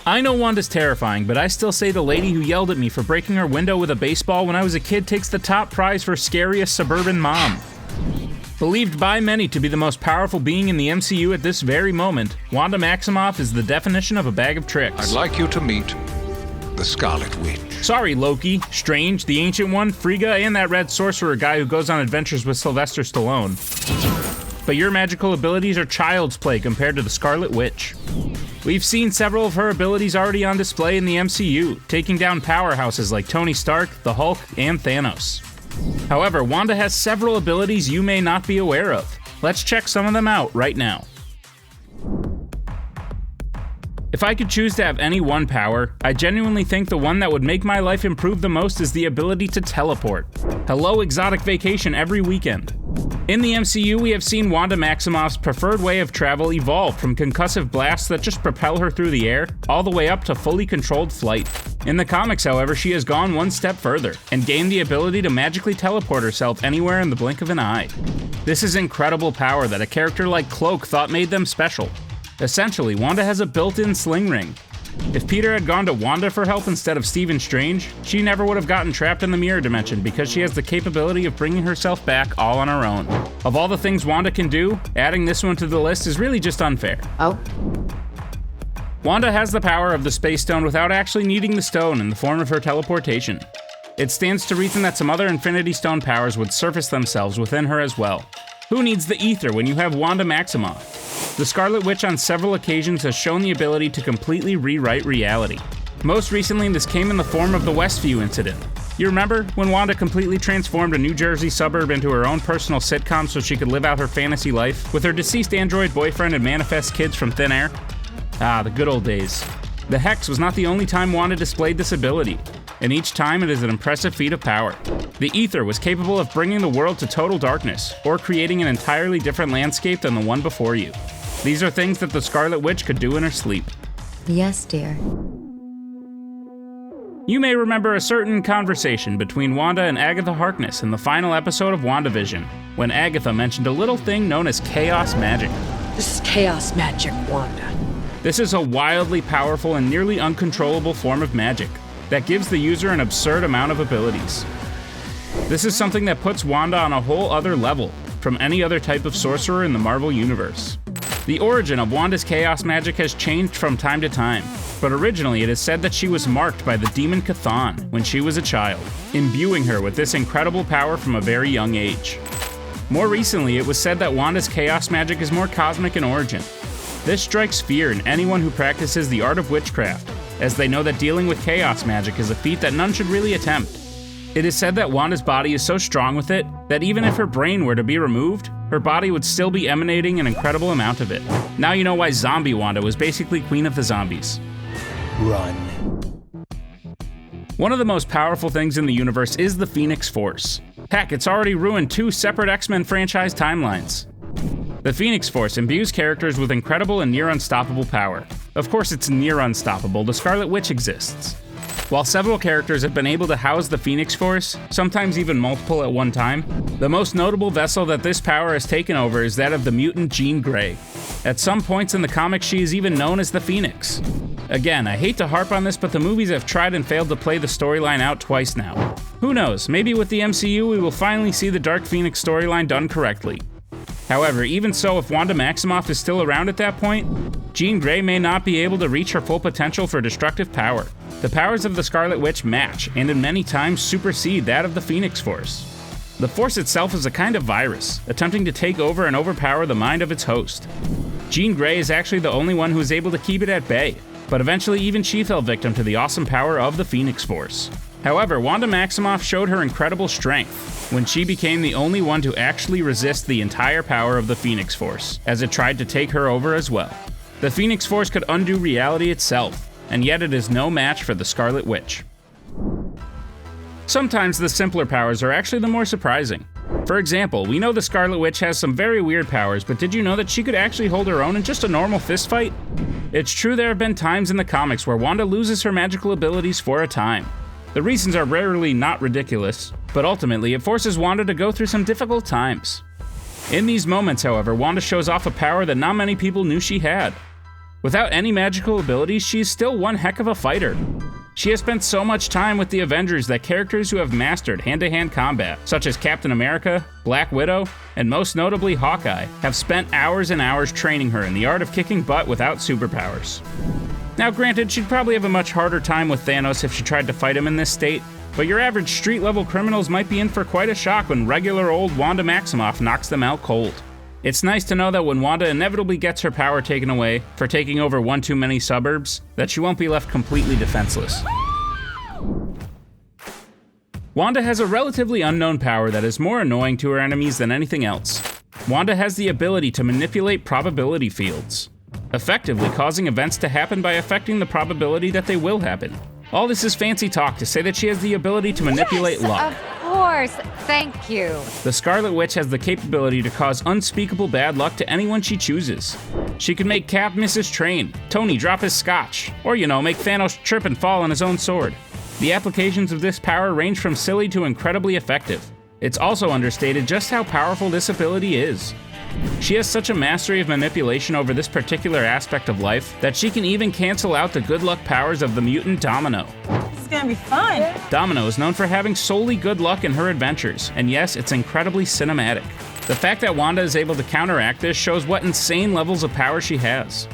I know Wanda's terrifying, but I still say the lady who yelled at me for breaking her window with a baseball when I was a kid takes the top prize for scariest suburban mom. Believed by many to be the most powerful being in the MCU at this very moment, Wanda Maximof is the definition of a bag of tricks. I'd like you to meet the Scarlet Witch. Sorry, Loki, Strange, the Ancient One, Frigga, and that red sorcerer guy who goes on adventures with Sylvester Stallone. But your magical abilities are child's play compared to the Scarlet Witch. We've seen several of her abilities already on display in the MCU, taking down powerhouses like Tony Stark, the Hulk, and Thanos. However, Wanda has several abilities you may not be aware of. Let's check some of them out right now. If I could choose to have any one power, I genuinely think the one that would make my life improve the most is the ability to teleport. Hello, exotic vacation every weekend. In the MCU, we have seen Wanda Maximoff's preferred way of travel evolve from concussive blasts that just propel her through the air, all the way up to fully controlled flight. In the comics, however, she has gone one step further, and gained the ability to magically teleport herself anywhere in the blink of an eye. This is incredible power that a character like Cloak thought made them special. Essentially, Wanda has a built-in sling ring. If Peter had gone to Wanda for help instead of Stephen Strange, she never would have gotten trapped in the mirror dimension because she has the capability of bringing herself back all on her own. Of all the things Wanda can do, adding this one to the list is really just unfair. Oh. Wanda has the power of the Space Stone without actually needing the stone in the form of her teleportation. It stands to reason that some other Infinity Stone powers would surface themselves within her as well. Who needs the ether when you have Wanda Maximoff? The Scarlet Witch on several occasions has shown the ability to completely rewrite reality. Most recently, this came in the form of the Westview incident. You remember when Wanda completely transformed a New Jersey suburb into her own personal sitcom so she could live out her fantasy life with her deceased android boyfriend and manifest kids from thin air? Ah, the good old days. The Hex was not the only time Wanda displayed this ability, and each time it is an impressive feat of power. The Ether was capable of bringing the world to total darkness, or creating an entirely different landscape than the one before you. These are things that the Scarlet Witch could do in her sleep. Yes, dear. You may remember a certain conversation between Wanda and Agatha Harkness in the final episode of WandaVision, when Agatha mentioned a little thing known as chaos magic. This is chaos magic, Wanda. This is a wildly powerful and nearly uncontrollable form of magic that gives the user an absurd amount of abilities. This is something that puts Wanda on a whole other level from any other type of sorcerer in the Marvel Universe. The origin of Wanda's chaos magic has changed from time to time, but originally it is said that she was marked by the demon Chthon when she was a child, imbuing her with this incredible power from a very young age. More recently, it was said that Wanda's chaos magic is more cosmic in origin. This strikes fear in anyone who practices the art of witchcraft, as they know that dealing with chaos magic is a feat that none should really attempt. It is said that Wanda's body is so strong with it that even if her brain were to be removed, her body would still be emanating an incredible amount of it. Now you know why Zombie Wanda was basically Queen of the Zombies. Run. One of the most powerful things in the universe is the Phoenix Force. Heck, it's already ruined 2 separate X-Men franchise timelines. The Phoenix Force imbues characters with incredible and near unstoppable power. Of course it's near unstoppable, the Scarlet Witch exists. While several characters have been able to house the Phoenix Force, sometimes even multiple at one time, the most notable vessel that this power has taken over is that of the mutant Jean Grey. At some points in the comics, she is even known as the Phoenix. Again, I hate to harp on this, but the movies have tried and failed to play the storyline out twice now. Who knows, maybe with the MCU we will finally see the Dark Phoenix storyline done correctly. However, even so, if Wanda Maximoff is still around at that point, Jean Grey may not be able to reach her full potential for destructive power. The powers of the Scarlet Witch match, and in many times supersede that of the Phoenix Force. The Force itself is a kind of virus, attempting to take over and overpower the mind of its host. Jean Grey is actually the only one who is able to keep it at bay, but eventually even she fell victim to the awesome power of the Phoenix Force. However, Wanda Maximoff showed her incredible strength when she became the only one to actually resist the entire power of the Phoenix Force, as it tried to take her over as well. The Phoenix Force could undo reality itself, and yet it is no match for the Scarlet Witch. Sometimes the simpler powers are actually the more surprising. For example, we know the Scarlet Witch has some very weird powers, but did you know that she could actually hold her own in just a normal fist fight? It's true there have been times in the comics where Wanda loses her magical abilities for a time. The reasons are rarely not ridiculous, but ultimately it forces Wanda to go through some difficult times. In these moments, however, Wanda shows off a power that not many people knew she had. Without any magical abilities, she's still one heck of a fighter. She has spent so much time with the Avengers that characters who have mastered hand-to-hand combat, such as Captain America, Black Widow, and most notably Hawkeye, have spent hours and hours training her in the art of kicking butt without superpowers. Now granted, she'd probably have a much harder time with Thanos if she tried to fight him in this state, but your average street-level criminals might be in for quite a shock when regular old Wanda Maximof knocks them out cold. It's nice to know that when Wanda inevitably gets her power taken away for taking over one too many suburbs, that she won't be left completely defenseless. Wanda has a relatively unknown power that is more annoying to her enemies than anything else. Wanda has the ability to manipulate probability fields, effectively causing events to happen by affecting the probability that they will happen. All this is fancy talk to say that she has the ability to manipulate luck. Of course, thank you. The Scarlet Witch has the capability to cause unspeakable bad luck to anyone she chooses. She can make Cap miss his train, Tony drop his scotch, or make Thanos trip and fall on his own sword. The applications of this power range from silly to incredibly effective. It's also understated just how powerful this ability is. She has such a mastery of manipulation over this particular aspect of life that she can even cancel out the good luck powers of the mutant Domino. This is gonna be fun. Domino is known for having solely good luck in her adventures, and yes, it's incredibly cinematic. The fact that Wanda is able to counteract this shows what insane levels of power she has.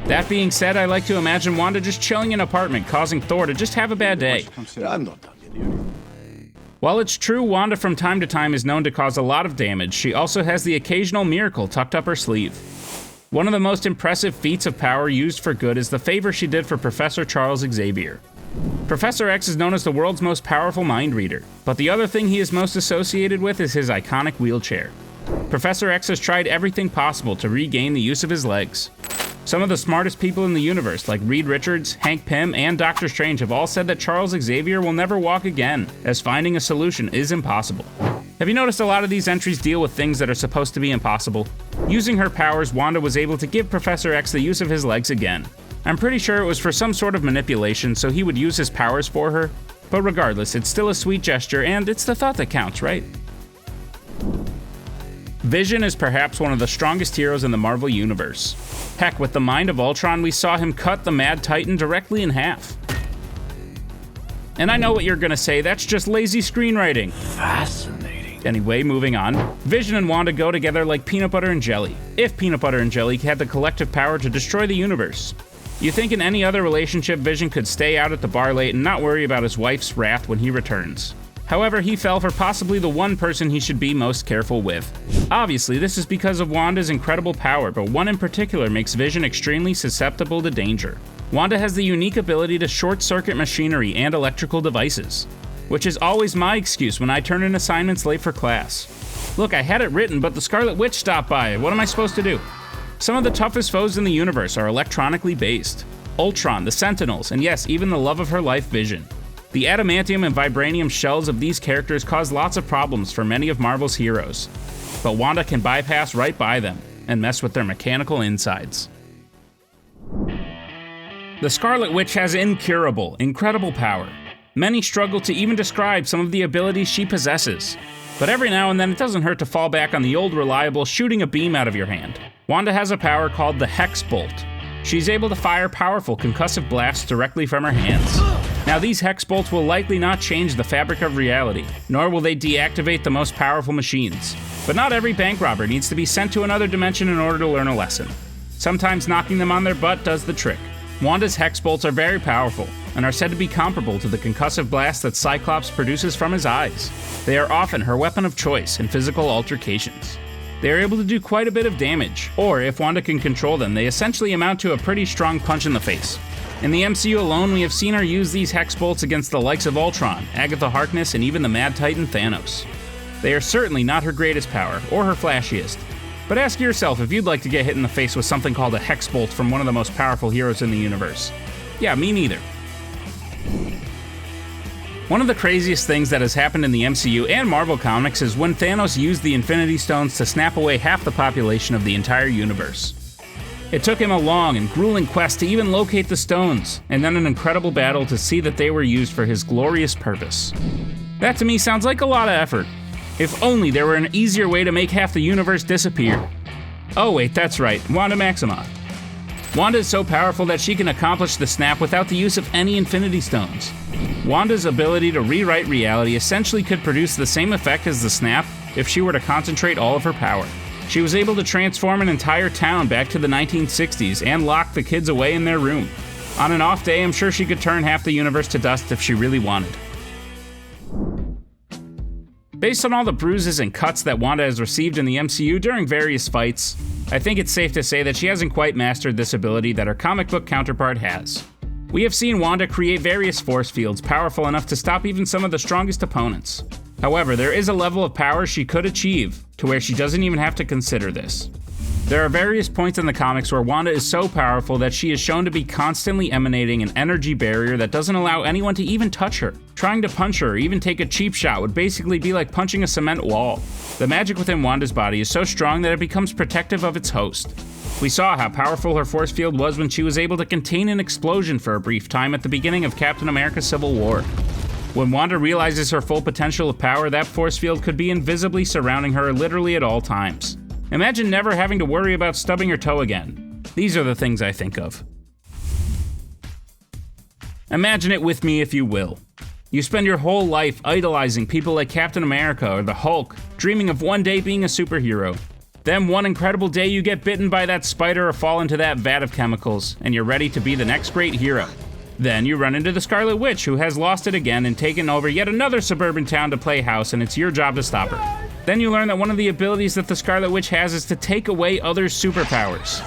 That being said, I like to imagine Wanda just chilling in an apartment, causing Thor to just have a bad day. I'm not talking to you. While it's true Wanda from time to time is known to cause a lot of damage, she also has the occasional miracle tucked up her sleeve. One of the most impressive feats of power used for good is the favor she did for Professor Charles Xavier. Professor X is known as the world's most powerful mind reader, but the other thing he is most associated with is his iconic wheelchair. Professor X has tried everything possible to regain the use of his legs. Some of the smartest people in the universe, like Reed Richards, Hank Pym, and Doctor Strange, have all said that Charles Xavier will never walk again, as finding a solution is impossible. Have you noticed a lot of these entries deal with things that are supposed to be impossible? Using her powers, Wanda was able to give Professor X the use of his legs again. I'm pretty sure it was for some sort of manipulation, so he would use his powers for her. But regardless, it's still a sweet gesture, and it's the thought that counts, right? Vision is perhaps one of the strongest heroes in the Marvel Universe. Heck, with the Mind of Ultron, we saw him cut the Mad Titan directly in half. And I know what you're gonna say, that's just lazy screenwriting. Fascinating. Anyway, moving on. Vision and Wanda go together like peanut butter and jelly, if peanut butter and jelly had the collective power to destroy the universe. You think in any other relationship, Vision could stay out at the bar late and not worry about his wife's wrath when he returns. However, he fell for possibly the one person he should be most careful with. Obviously, this is because of Wanda's incredible power, but one in particular makes Vision extremely susceptible to danger. Wanda has the unique ability to short-circuit machinery and electrical devices, which is always my excuse when I turn in assignments late for class. Look, I had it written, but the Scarlet Witch stopped by. What am I supposed to do? Some of the toughest foes in the universe are electronically based. Ultron, the Sentinels, and yes, even the love of her life, Vision. The adamantium and vibranium shells of these characters cause lots of problems for many of Marvel's heroes, but Wanda can bypass right by them and mess with their mechanical insides. The Scarlet Witch has incurable, incredible power. Many struggle to even describe some of the abilities she possesses, but every now and then it doesn't hurt to fall back on the old reliable shooting a beam out of your hand. Wanda has a power called the Hex Bolt. She's able to fire powerful concussive blasts directly from her hands. Now these Hex Bolts will likely not change the fabric of reality, nor will they deactivate the most powerful machines. But not every bank robber needs to be sent to another dimension in order to learn a lesson. Sometimes knocking them on their butt does the trick. Wanda's Hex Bolts are very powerful, and are said to be comparable to the concussive blast that Cyclops produces from his eyes. They are often her weapon of choice in physical altercations. They are able to do quite a bit of damage, or if Wanda can control them, they essentially amount to a pretty strong punch in the face. In the MCU alone, we have seen her use these Hex Bolts against the likes of Ultron, Agatha Harkness, and even the Mad Titan Thanos. They are certainly not her greatest power, or her flashiest, but ask yourself if you'd like to get hit in the face with something called a Hex Bolt from one of the most powerful heroes in the universe. Yeah, me neither. One of the craziest things that has happened in the MCU and Marvel Comics is when Thanos used the Infinity Stones to snap away half the population of the entire universe. It took him a long and grueling quest to even locate the stones, and then an incredible battle to see that they were used for his glorious purpose. That to me sounds like a lot of effort. If only there were an easier way to make half the universe disappear. Oh wait, that's right, Wanda Maximof. Wanda is so powerful that she can accomplish the snap without the use of any Infinity Stones. Wanda's ability to rewrite reality essentially could produce the same effect as the snap if she were to concentrate all of her power. She was able to transform an entire town back to the 1960s and lock the kids away in their room. On an off day, I'm sure she could turn half the universe to dust if she really wanted. Based on all the bruises and cuts that Wanda has received in the MCU during various fights, I think it's safe to say that she hasn't quite mastered this ability that her comic book counterpart has. We have seen Wanda create various force fields powerful enough to stop even some of the strongest opponents. However, there is a level of power she could achieve to where she doesn't even have to consider this. There are various points in the comics where Wanda is so powerful that she is shown to be constantly emanating an energy barrier that doesn't allow anyone to even touch her. Trying to punch her or even take a cheap shot would basically be like punching a cement wall. The magic within Wanda's body is so strong that it becomes protective of its host. We saw how powerful her force field was when she was able to contain an explosion for a brief time at the beginning of Captain America: Civil War. When Wanda realizes her full potential of power, that force field could be invisibly surrounding her literally at all times. Imagine never having to worry about stubbing your toe again. These are the things I think of. Imagine it with me if you will. You spend your whole life idolizing people like Captain America or the Hulk, dreaming of one day being a superhero. Then one incredible day you get bitten by that spider or fall into that vat of chemicals, and you're ready to be the next great hero. Then you run into the Scarlet Witch, who has lost it again and taken over yet another suburban town to play house, and it's your job to stop her. Then you learn that one of the abilities that the Scarlet Witch has is to take away others' superpowers.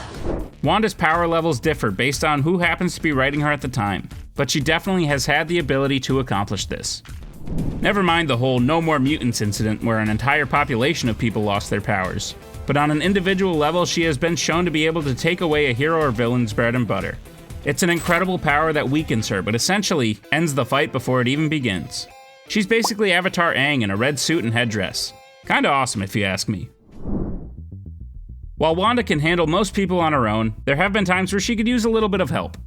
Wanda's power levels differ based on who happens to be writing her at the time, but she definitely has had the ability to accomplish this. Never mind the whole No More Mutants incident where an entire population of people lost their powers, but on an individual level she has been shown to be able to take away a hero or villain's bread and butter. It's an incredible power that weakens her, but essentially ends the fight before it even begins. She's basically Avatar Aang in a red suit and headdress. Kinda awesome if you ask me. While Wanda can handle most people on her own, there have been times where she could use a little bit of help.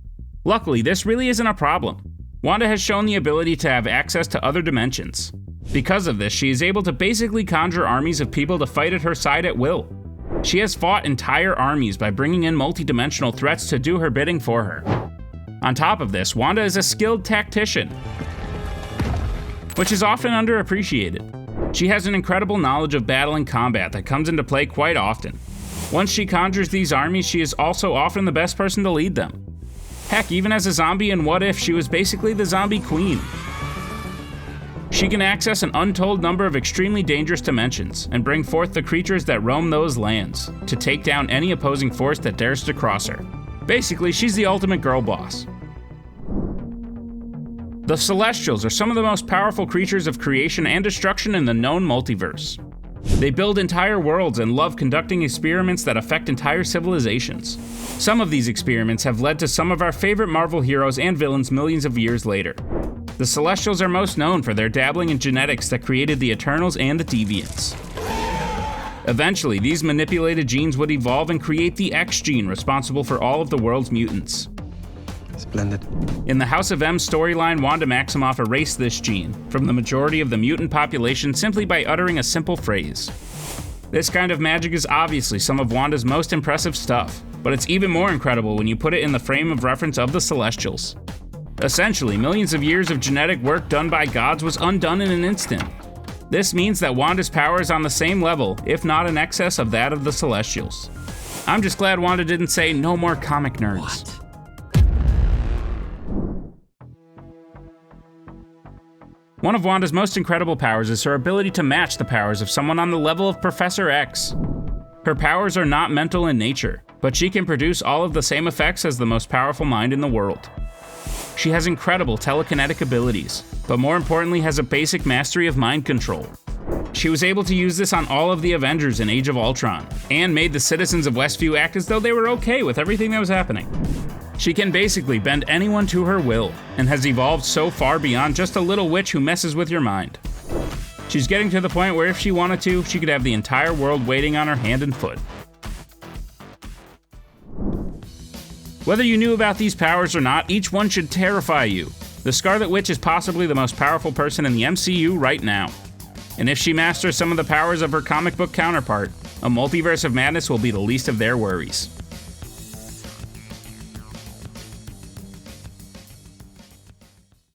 Luckily, this really isn't a problem. Wanda has shown the ability to have access to other dimensions. Because of this, she is able to basically conjure armies of people to fight at her side at will. She has fought entire armies by bringing in multi-dimensional threats to do her bidding for her. On top of this, Wanda is a skilled tactician, which is often underappreciated. She has an incredible knowledge of battle and combat that comes into play quite often. Once she conjures these armies, she is also often the best person to lead them. Heck, even as a zombie in What If, she was basically the zombie queen. She can access an untold number of extremely dangerous dimensions and bring forth the creatures that roam those lands to take down any opposing force that dares to cross her. Basically, she's the ultimate girl boss. The Celestials are some of the most powerful creatures of creation and destruction in the known multiverse. They build entire worlds and love conducting experiments that affect entire civilizations. Some of these experiments have led to some of our favorite Marvel heroes and villains millions of years later. The Celestials are most known for their dabbling in genetics that created the Eternals and the Deviants. Eventually, these manipulated genes would evolve and create the X gene, responsible for all of the world's mutants. Splendid. In the House of M storyline, Wanda Maximof erased this gene from the majority of the mutant population simply by uttering a simple phrase. This kind of magic is obviously some of Wanda's most impressive stuff, but it's even more incredible when you put it in the frame of reference of the Celestials. Essentially, millions of years of genetic work done by gods was undone in an instant. This means that Wanda's power is on the same level, if not in excess of that of the Celestials. I'm just glad Wanda didn't say no more comic nerds. What? One of Wanda's most incredible powers is her ability to match the powers of someone on the level of Professor X. Her powers are not mental in nature, but she can produce all of the same effects as the most powerful mind in the world. She has incredible telekinetic abilities, but more importantly has a basic mastery of mind control. She was able to use this on all of the Avengers in Age of Ultron, and made the citizens of Westview act as though they were okay with everything that was happening. She can basically bend anyone to her will, and has evolved so far beyond just a little witch who messes with your mind. She's getting to the point where if she wanted to, she could have the entire world waiting on her hand and foot. Whether you knew about these powers or not, each one should terrify you. The Scarlet Witch is possibly the most powerful person in the MCU right now. And if she masters some of the powers of her comic book counterpart, a multiverse of madness will be the least of their worries.